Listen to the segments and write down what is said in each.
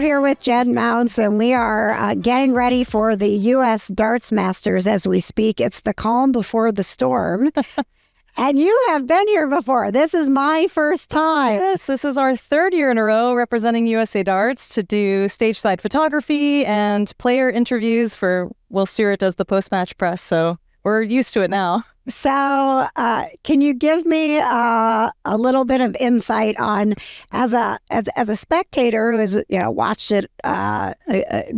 here with Jen Mounts, and we are getting ready for the U.S. Darts Masters as we speak. It's the calm before the storm. And you have been here before. This is my first time. Yes, this is our third year in a row representing USA Darts to do stage-side photography and player interviews for Will Stewart does the post-match press. So we're used to it now. So can you give me a little bit of insight on, as a spectator who has watched it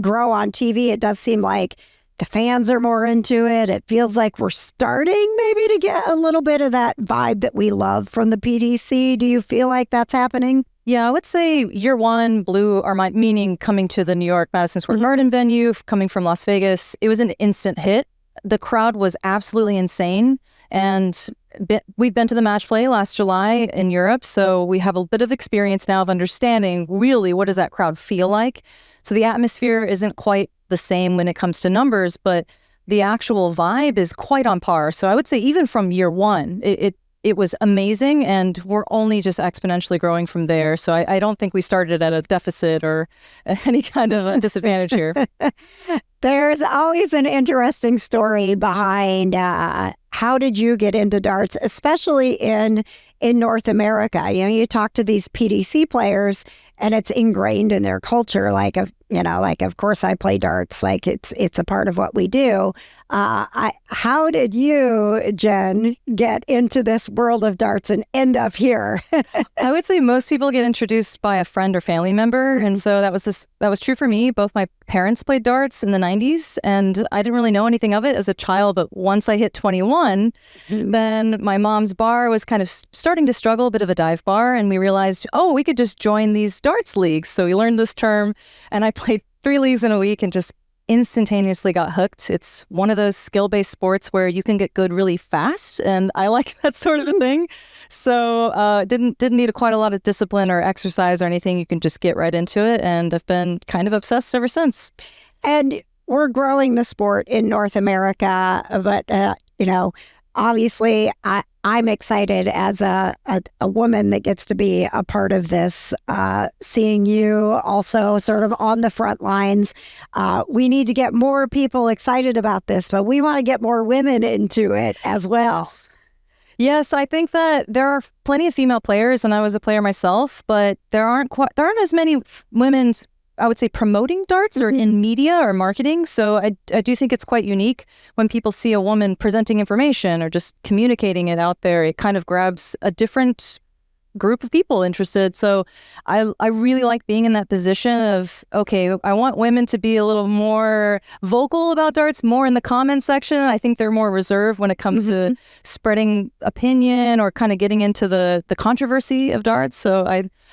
grow on TV, it does seem like the fans are more into it. It feels like we're starting maybe to get a little bit of that vibe that we love from the PDC. Do you feel like that's happening? Yeah, I would say year one blew our mind, meaning coming to the New York Madison Square Garden venue, coming from Las Vegas. It was an instant hit. The crowd was absolutely insane. And we've been to the match play last July in Europe, so we have a bit of experience now of understanding really what does that crowd feel like. So the atmosphere isn't quite the same when it comes to numbers, but the actual vibe is quite on par. So I would say even from year one, it was amazing, and we're only just exponentially growing from there. So I don't think we started at a deficit or any kind of a disadvantage here. There's always an interesting story behind how did you get into darts, especially in North America. You talk to these PDC players, and it's ingrained in their culture. Like, of course I play darts. Like it's a part of what we do. How did you, Jen, get into this world of darts and end up here? I would say most people get introduced by a friend or family member. And so that was true for me. Both my parents played darts in the 90s, and I didn't really know anything of it as a child. But once I hit 21, then my mom's bar was kind of starting to struggle, a bit of a dive bar. And we realized, we could just join these darts leagues. So we learned this term, and I played 3 leagues in a week and just instantaneously got hooked. It's one of those skill-based sports where you can get good really fast, and I like that sort of a thing. So didn't need quite a lot of discipline or exercise or anything. You can just get right into it, and I've been kind of obsessed ever since. And we're growing the sport in North America, but obviously I'm excited as a woman that gets to be a part of this, seeing you also sort of on the front lines. We need to get more people excited about this, but we want to get more women into it as well. Yes, I think that there are plenty of female players, and I was a player myself, but there aren't as many women, I would say, promoting darts or in media or marketing. So I do think it's quite unique when people see a woman presenting information or just communicating it out there. It kind of grabs a different group of people interested. So I really like being in that position of, okay, I want women to be a little more vocal about darts, more in the comment section. I think they're more reserved when it comes to spreading opinion or kind of getting into the controversy of darts. So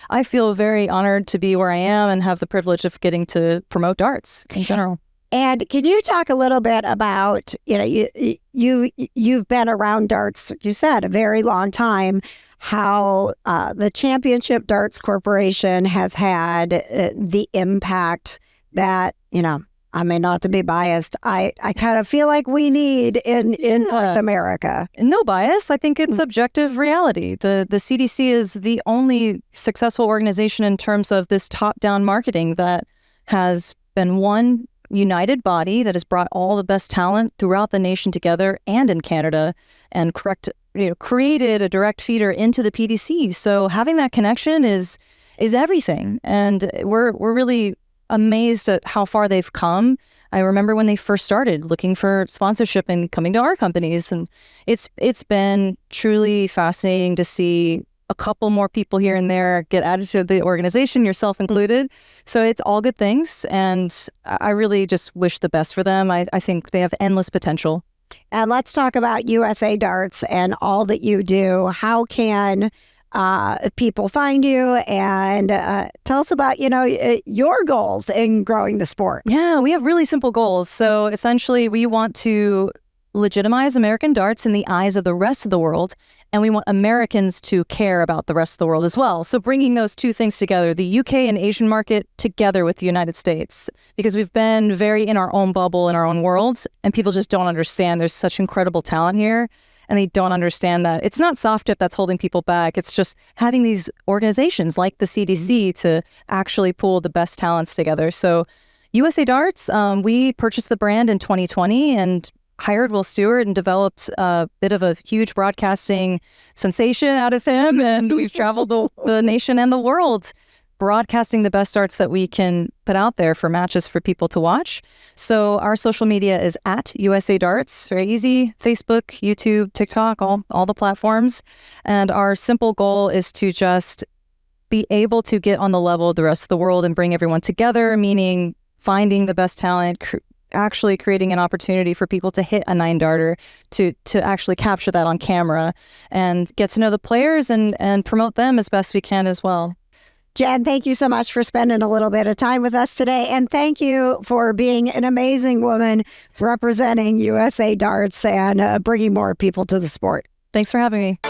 I feel very honored to be where I am and have the privilege of getting to promote darts in general. And can you talk a little bit about, you've been around darts, you said, a very long time, how the Championship Darts Corporation has had the impact that, I mean, not to be biased, I kind of feel like we need in North America. No bias. I think it's objective reality. The CDC is the only successful organization in terms of this top-down marketing that has been one united body that has brought all the best talent throughout the nation together and in Canada and created a direct feeder into the PDC. So having that connection is everything. And we're really amazed at how far they've come. I remember when they first started looking for sponsorship and coming to our companies, and it's been truly fascinating to see a couple more people here and there get added to the organization, yourself included. So it's all good things, and I really just wish the best for them. I think they have endless potential. And let's talk about USA Darts and all that you do. How can people find you, and tell us about, your goals in growing the sport? Yeah, we have really simple goals. So essentially, we want to legitimize American darts in the eyes of the rest of the world, and we want Americans to care about the rest of the world as well. So bringing those two things together, the UK and Asian market together with the United States, because we've been very in our own bubble, in our own world, and people just don't understand there's such incredible talent here. and they don't understand that it's not soft tip that's holding people back. It's just having these organizations like the CDC to actually pull the best talents together. So USA Darts, we purchased the brand in 2020 and hired Will Stewart and developed a bit of a huge broadcasting sensation out of him. And we've traveled the nation and the world broadcasting the best darts that we can put out there for matches for people to watch. So our social media is at USA Darts. Very easy. Facebook, YouTube, TikTok, all the platforms. And our simple goal is to just be able to get on the level of the rest of the world and bring everyone together, meaning finding the best talent, actually creating an opportunity for people to hit a 9-darter, to actually capture that on camera and get to know the players and promote them as best we can as well. Jen, thank you so much for spending a little bit of time with us today. And thank you for being an amazing woman representing USA Darts and bringing more people to the sport. Thanks for having me.